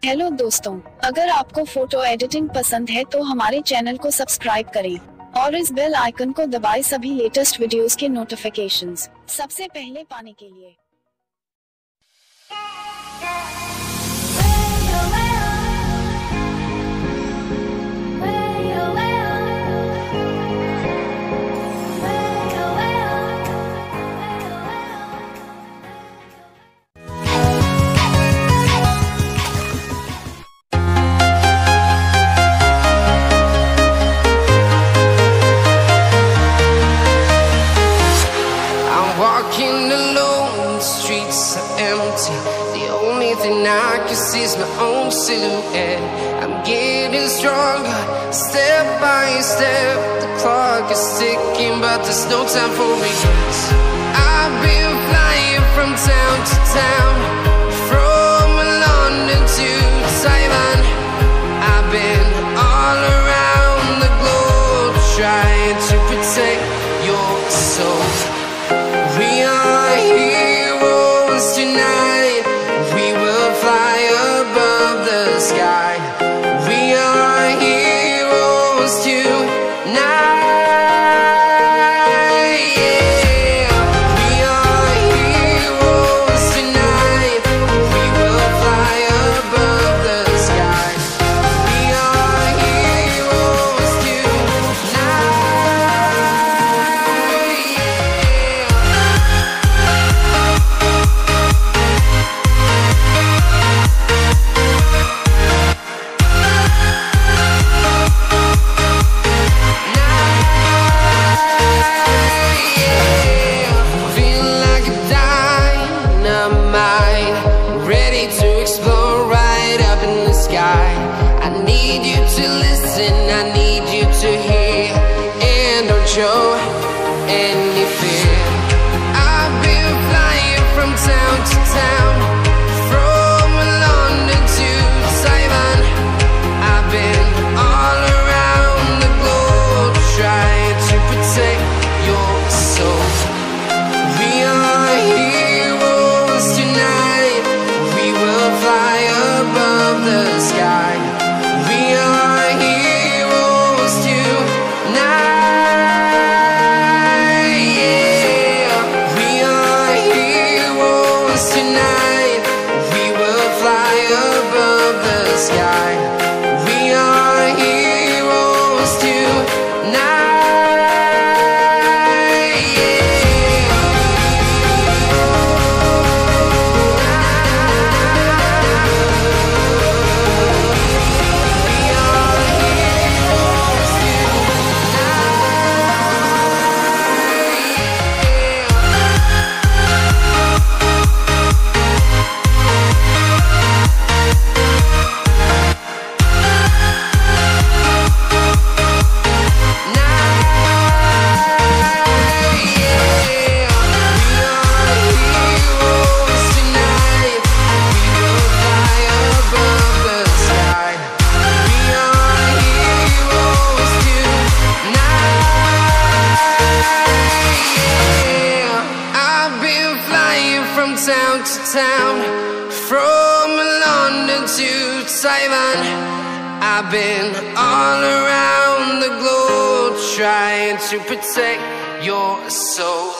Hello दोस्तों, अगर आपको फोटो एडिटिंग पसंद है तो हमारे चैनल को सब्सक्राइब करें और इस बेल आइकन को दबाएं सभी लेटेस्ट वीडियोस के नोटिफिकेशंस सबसे पहले पाने के लिए। Walking alone, the streets are empty. The only thing I can see is my own silhouette. I'm getting stronger, step by step. The clock is ticking, but there's no time for regrets. I've been flying from town to town, from London to Taiwan. I've been all around the globe, trying to protect your soul. We are heroes tonight. We will fly above the sky. We are heroes tonight. Yeah. We are heroes tonight. We will fly above the sky. We are heroes tonight. I need you to hear and don't show any fear. I've been flying from town to town, from London to Taiwan. I've been all around the globe, trying to protect your soul. We are heroes tonight. We will fly above the sky. We are heroes tonight. Yeah. We are heroes tonight. We will fly above the sky. We are heroes tonight. Town to town, from London to Taiwan. I've been all around the globe, trying to protect your soul.